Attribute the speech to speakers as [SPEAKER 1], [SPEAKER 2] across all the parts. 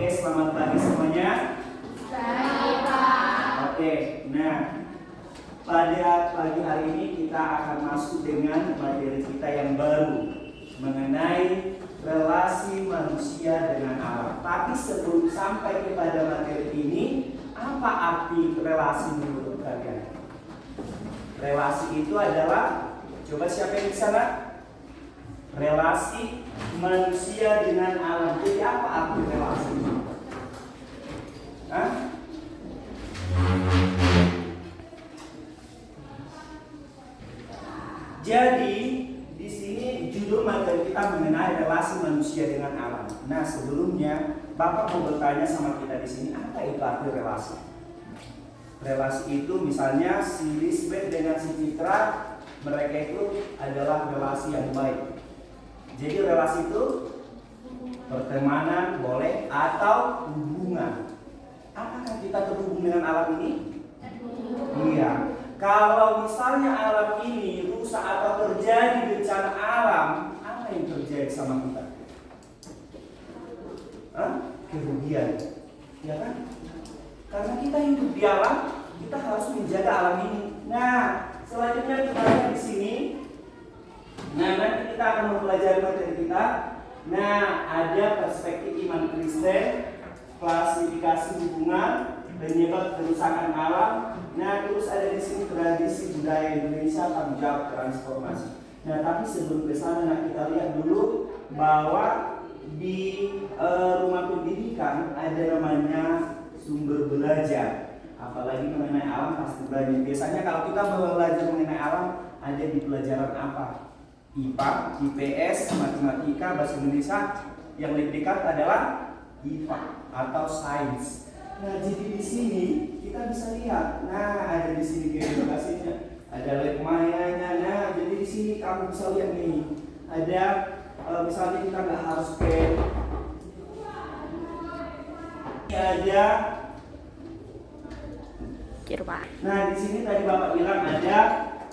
[SPEAKER 1] Oke, selamat pagi semuanya.
[SPEAKER 2] Baik, Pak.
[SPEAKER 1] Oke, nah pada pagi hari ini kita akan masuk dengan materi kita yang baru mengenai relasi manusia dengan alam. Tapi sebelum sampai kepada materi ini, apa arti relasi menurut kalian? Relasi itu adalah, coba siapa yang di sana? Relasi manusia dengan alam. Jadi apa arti relasi ini? Hah? Jadi di sini judul materi kita mengenai relasi manusia dengan alam. Nah, sebelumnya Bapak mau bertanya sama kita di sini, apa itu arti relasi? Relasi itu misalnya si Lisbeth dengan si Citra, mereka itu adalah relasi yang baik. Jadi relasi itu pertemanan boleh atau hubungan. Apakah kita terhubung dengan alam ini? Iya. Kalau misalnya alam ini rusak atau terjadi bencana alam, apa yang terjadi sama kita? Kerugian, ya kan? Karena kita hidup di alam, kita harus menjaga alam ini. Nah, selanjutnya kita lihat di sini. Nah, nanti kita akan mempelajari materi kita. Nah, ada perspektif iman Kristen, klasifikasi hubungan, penyebab kerusakan alam. Nah, terus ada di sini tradisi budaya Indonesia, tanggung jawab transformasi. Nah, tapi sebelum ke sana kita lihat dulu bahwa di rumah pendidikan ada namanya sumber belajar. Apalagi mengenai alam pasti banyak. Biasanya kalau kita belajar mengenai alam ada di pelajaran apa? IPA, IPS, matematika, bahasa Indonesia. Yang lebih dekat adalah IPA atau sains. Nah, jadi di sini kita bisa lihat. Nah, ada di sini edukasinya, ada lab mayanya. Nah, jadi di sini kamu bisa lihat nih. Ada misalnya kita nggak harus ke. Ada. Nah, di sini tadi Bapak bilang ada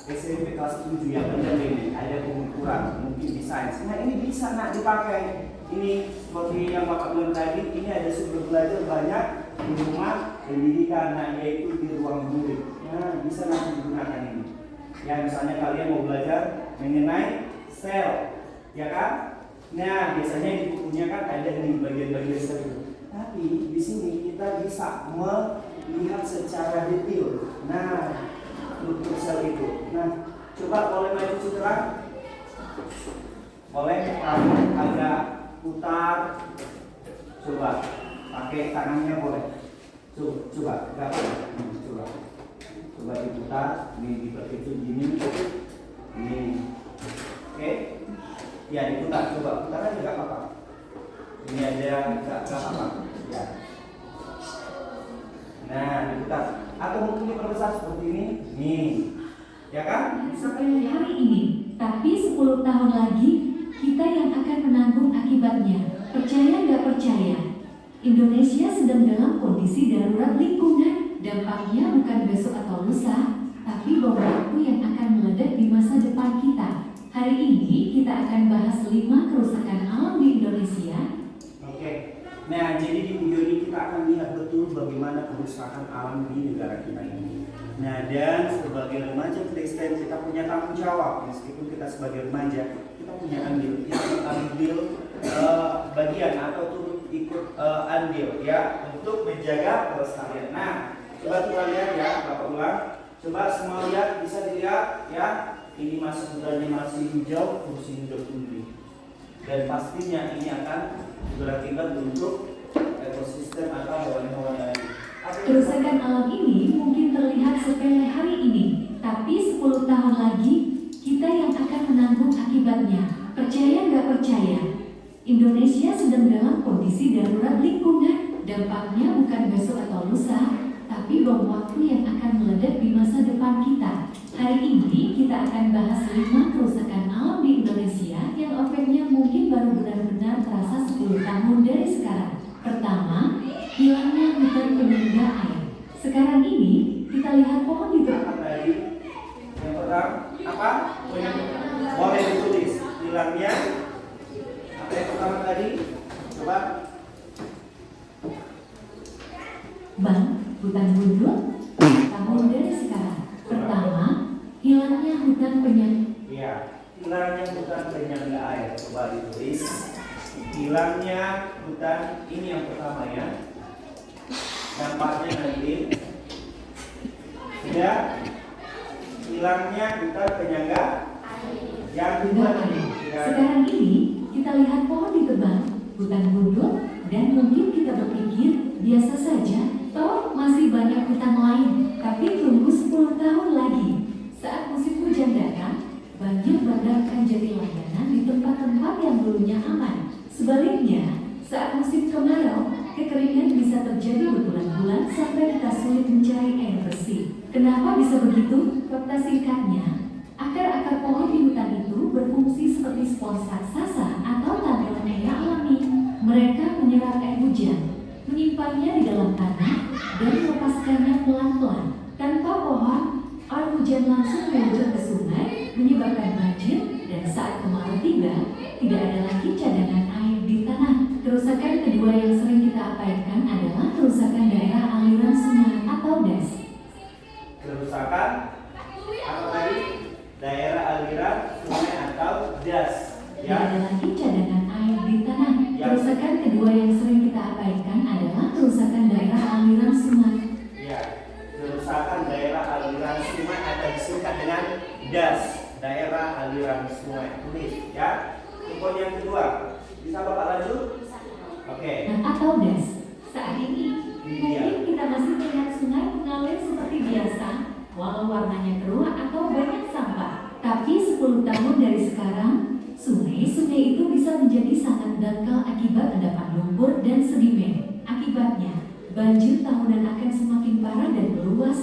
[SPEAKER 1] SMP kelas 7 yang benar ini. Ada pengukuran, mungkin di sains. Nah, ini bisa dipakai. Ini seperti yang Bapak bilang tadi, ini ada sumber belajar banyak di rumah pendidikan, nah yaitu di ruang murid. Nah, bisa nanti digunakan ini. Ya, misalnya kalian mau belajar mengenai sel, ya kan? Nah, biasanya di bukunya kan ada di bagian-bagian sel itu. Tapi di sini kita bisa melihat secara detail. Nah, struktur sel itu. Nah, coba boleh maju Citra? Boleh kamu agak putar. Coba pakai tangannya boleh. Coba diputar. Ini diperkecil gini. Ini, oke? Ya diputar. Coba putar aja nggak apa-apa. Ini ada nggak apa-apa. Ya. Nah diputar. Atau mungkin diperbesar seperti ini. Nih, ya kan?
[SPEAKER 3] Sampai hari ini, tapi 10 tahun lagi kita yang akan menanggung akibatnya. Percaya nggak percaya? Indonesia sedang dalam kondisi darurat lingkungan. Dampaknya bukan besok atau lusa, tapi bom waktu yang akan meledak di masa depan kita. Hari ini kita akan bahas 5 kerusakan alam di Indonesia.
[SPEAKER 1] Oke. Nah, jadi di video ini kita akan lihat betul bagaimana kerusakan alam di negara kita ini. Nah, dan sebagai remaja Kristen kita punya tanggung jawab. Meskipun kita sebagai remaja, kita punya ambil bagian atau turut ikut andil ya untuk menjaga kelestarian. Nah, coba kita lihat ya, Bapak ulang. Coba semua lihat, bisa dilihat ya. Ini masih udahnya masih hijau, kursi hijau tinggi. Dan pastinya ini akan berakibat untuk ekosistem atau hewan-hewan yang lain.
[SPEAKER 3] Kerusakan alam ini mungkin terlihat sepele hari ini, tapi 10 tahun lagi kita yang akan menanggung akibatnya. Percaya nggak percaya? Indonesia sedang dalam kondisi darurat lingkungan. Dampaknya bukan besok atau lusa, tapi bom waktu yang akan meledak di masa depan kita. Hari ini kita akan bahas 5 kerusakan alam di Indonesia yang efeknya mungkin baru benar-benar terasa 10 tahun dari sekarang. Pertama, hilangnya hutan penyangga air. Sekarang ini kita lihat pohon di
[SPEAKER 1] tadi. Yang pertama apa? Boleh ditulis hilangnya. Apa yang pertama tadi? Coba.
[SPEAKER 3] Bang, hutan gundul, tahun dari sekarang. Pertama, hilangnya hutan penyangga.
[SPEAKER 1] Ya, hilangnya hutan penyangga air. Coba ditulis. Hilangnya hutan, ini yang pertama ya. Dampaknya nanti. Ya, hilangnya hutan penyangga. Yang kedua nanti.
[SPEAKER 3] Sekarang ini, kita lihat pohon ditebang, hutan gundul, dan mungkin kita berpikir, biasa saja, toh masih banyak hutan lain. Tapi tunggu 10 tahun lagi. Saat musim hujan datang, banjir bandang akan jadi langganan di tempat-tempat yang dulunya aman. Sebaliknya, saat musim kemarau, kekeringan bisa terjadi berbulan-bulan sampai kita sulit mencari air bersih. Kenapa bisa begitu? Fakta singkatnya, akar-akar pohon di hutan itu berfungsi seperti spons raksasa atau tampilan air alami. Mereka menyerap air hujan, menyimpannya di dalam tanah, dan melepaskannya pelan-pelan. Tanpa pohon, air hujan langsung meluncur ke sungai, menyebabkan banjir, dan saat kemarau tiba, tidak ada lagi cadangan air di tanah. Kerusakan kedua yang sering kita abaikan adalah kerusakan daerah aliran sungai atau DAS.
[SPEAKER 1] Kerusakan apa tadi? Daerah aliran sungai atau DAS.
[SPEAKER 3] Tidak ada lagi cadangan air di tanah. Kerusakan kedua yang sering kita abaikan adalah kerusakan daerah aliran sungai.
[SPEAKER 1] Ya, kerusakan daerah aliran sungai atau disingkat dengan DAS, daerah aliran sungai. Tulis ya. Poin yang kedua, bisa Bapak lanjut? Oke.
[SPEAKER 3] Atau DAS. Saat ini, mungkin kita masih melihat sungai mengalir seperti biasa, walau warnanya keruh atau banyak sampah. Tapi 10 tahun dari sekarang, sungai-sungai itu bisa menjadi sangat dangkal akibat endapan lumpur dan sedimen. Akibatnya, banjir tahunan akan semakin parah dan meluas,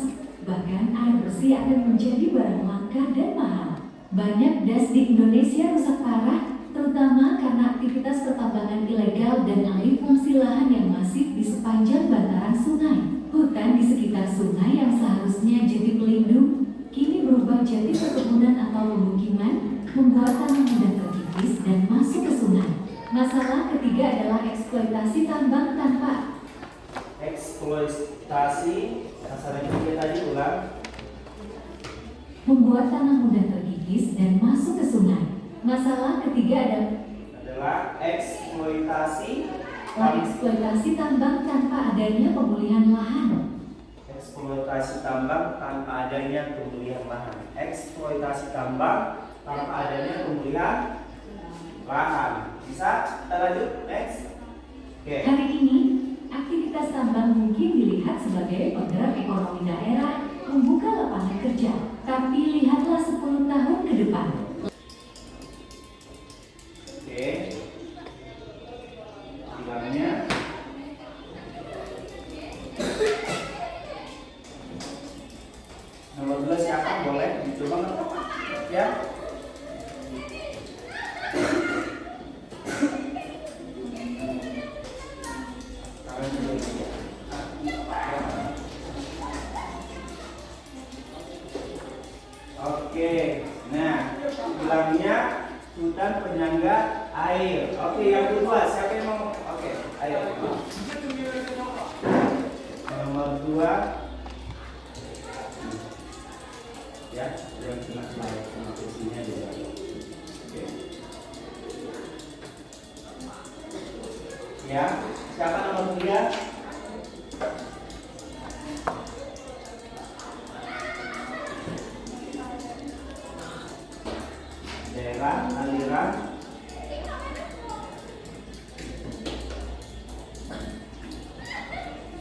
[SPEAKER 3] bahkan air bersih akan menjadi barang langka dan mahal. Banyak DAS di Indonesia rusak parah, terutama karena aktivitas pertambangan ilegal dan alih fungsi lahan yang masif di sepanjang bantaran sungai. Hutan di sekitar sungai yang seharusnya jadi pelindung, kini berubah jadi perkebunan atau pemukiman, membuat tanah mudah terkikis dan masuk ke sungai. Masalah ketiga adalah eksploitasi tambang tanpa
[SPEAKER 1] eksploitasi. Masalah ketiga tadi ulang.
[SPEAKER 3] Membuat tanah mudah terkikis dan masuk ke sungai. Masalah ketiga
[SPEAKER 1] adalah eksploitasi
[SPEAKER 3] tambang tanpa adanya pemulihan lahan.
[SPEAKER 1] Eksploitasi tambang tanpa adanya pemulihan lahan. Eksploitasi tambang tanpa adanya pemulihan lahan. Bisa? Kita lanjut next. Oke.
[SPEAKER 3] Hari ini, aktivitas tambang mungkin dilihat sebagai penggerak ekonomi daerah, membuka lapangan kerja. Tapi lihatlah 10 tahun ke depan.
[SPEAKER 1] Oke. Hilangnya nomor 12 siapa? Boleh dicoba nggak? Ya. Oke, nah hilangnya hutan penyangga air. Oke, yang kedua siapa yang mau? Oke, ayo. Nomor 2. Ya, yang kena posisinya juga. Oke. Ya, siapa nomor 3? Daerah aliran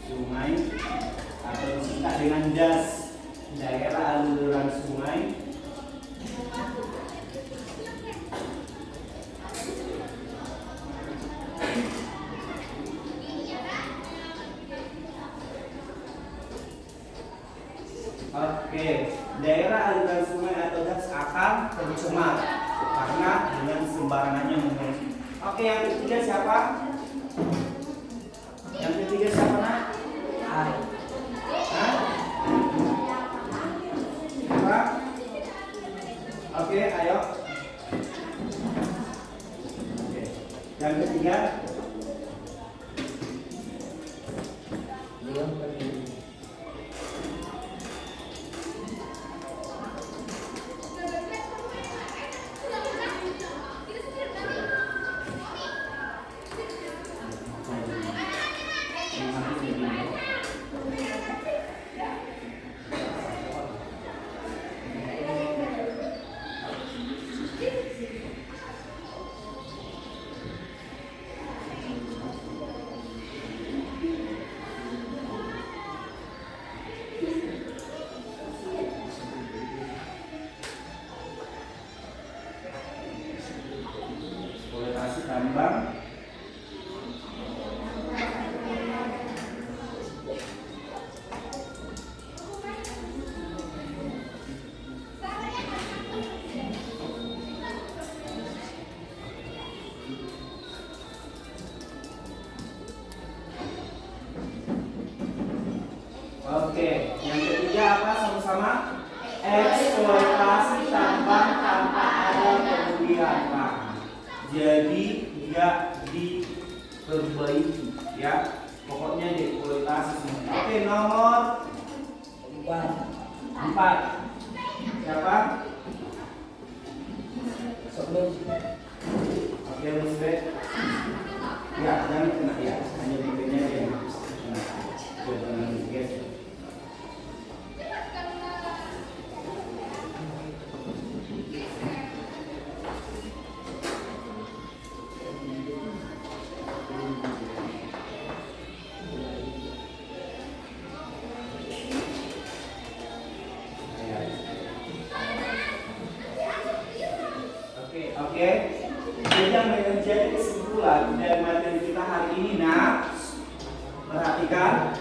[SPEAKER 1] sungai atau disingkat dengan DAS, daerah aliran sungai. Oke, daerah aliran sungai atau DAS akan tercemar karena dengan sembarangannya mengungsi. Oke, yang ketiga siapa? Yang ketiga siapa nak? Hah? Siapa? Oke, ayo. Oke, yang ketiga. Belum. tambang. Oke, yang ketiga apa sama-sama? Eksploitasi tambang tanpa ada pemulihan. Nah, jadi tidak diperbaiki, ya. Pokoknya dieksploitasi semua. Oke, nomor 4. Siapa? Oke, Musbek. Ya, jangan kena ya. Hanya bibirnya aja yang kena. Jangan digeser. Oke, jadi yang menjadi kesimpulan dari materi kita hari ini, nah, perhatikan,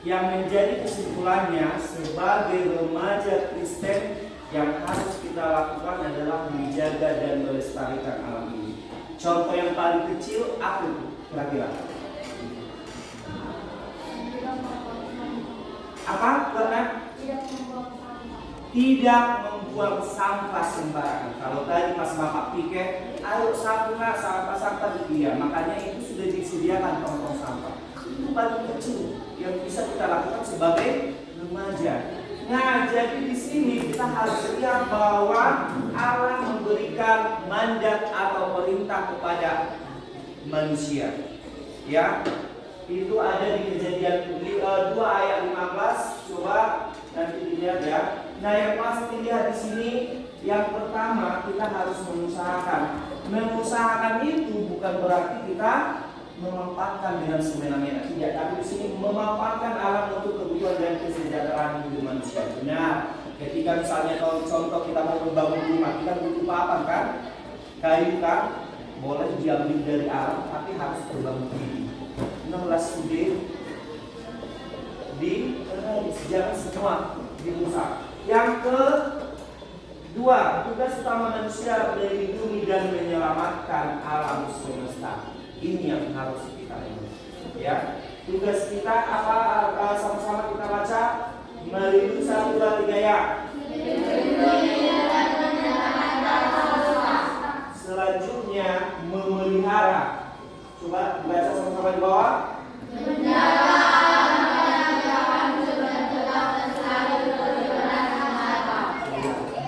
[SPEAKER 1] yang menjadi kesimpulannya sebagai remaja Kristen yang harus kita lakukan adalah menjaga dan melestarikan alam ini. Contoh yang paling kecil apa itu kira-kira? Apa? Karena tidak membuang sampah sembarangan. Kalau tadi pas Bapak piket, ayo sampah sampah gitu ya. Makanya itu sudah disediakan tong-tong sampah. Itu paling kecil yang bisa kita lakukan sebagai remaja. Nah, jadi di sini kita harus lihat bahwa Allah memberikan mandat atau perintah kepada manusia. Ya, itu ada di Kejadian 2 ayat 15. Coba nanti dilihat ya. Nah, yang pasti lihat di sini, yang pertama kita harus mengusahakan. Mengusahakan itu bukan berarti kita memanfaatkan dengan semena-mena, tidak. Tapi di sini memanfaatkan alam untuk kebutuhan dan kesejahteraan hidup manusia. Benar. Ketika misalnya contoh kita mau membangun rumah, kita butuh apa kan? Kayu kan? Boleh diambil dari alam, tapi harus terbangun tinggi. 16 sudut jangan semua dirusak. Yang kedua, tugas utama manusia melindungi dan menyelamatkan alam semesta. Ini yang harus kita lakukan. Ya, tugas kita apa? Sama-sama kita baca. Melindungi 1, 2, 3 ya. Selanjutnya memelihara. Coba baca sama-sama di bawah.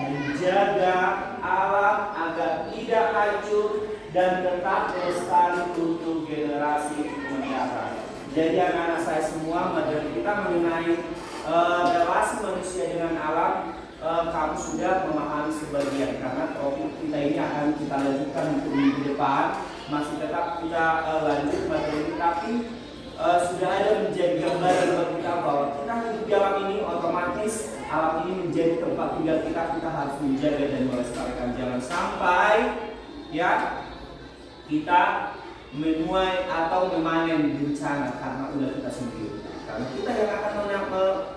[SPEAKER 1] Menjaga alam agar tidak hancur dan tetap lestari untuk generasi mendatang. Jadi anak-anak saya semua, materi kita mengenai relasi manusia dengan alam, kamu sudah memahami sebagian, karena topik kita ini akan kita lanjutkan untuk minggu depan. Masih tetap kita lanjut materi ini, tapi sudah ada menjadi gambaran buat kita bahwa kita hidup di alam ini, otomatis alam ini menjadi tempat tinggal kita. Kita harus menjaga dan melestarikan, jangan sampai ya kita menuai atau memanen bencana karena ulah kita sendiri. Karena kita yang akan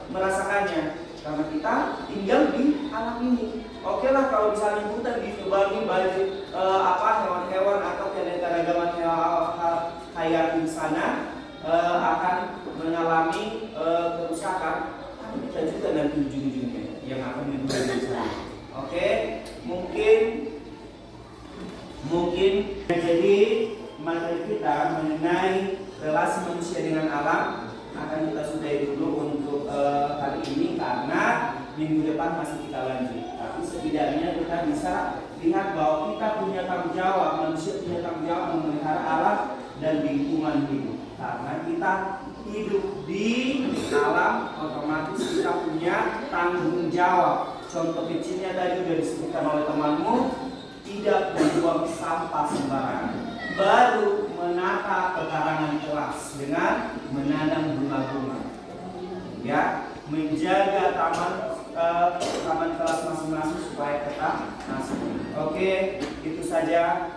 [SPEAKER 1] merasakannya, karena kita tinggal di alam ini. Oke lah, kalau misalnya hutan ditebangi banyak hewan-hewan atau keanekaragaman hayati di sana akan mengalami kerusakan. Kita juga nanti ujung-ujungnya yang akan diduga di sana. Oke, mungkin jadi materi kita mengenai relasi manusia dengan alam akan kita sudahi dulu untuk kali ini, karena minggu depan masih kita lanjut. Tapi setidaknya kita bisa lihat bahwa kita punya tanggung jawab, manusia punya tanggung jawab memelihara alam dan lingkungan hidup. Karena kita hidup di alam, otomatis kita punya tanggung jawab. Contoh kecilnya tadi sudah disebutkan oleh temanmu, tidak membuang sampah sembarangan. Baru menata pekarangan kelas dengan menanam bunga-bunga. Ya, menjaga taman kelas masing-masing supaya tetap asri. Oke, itu saja.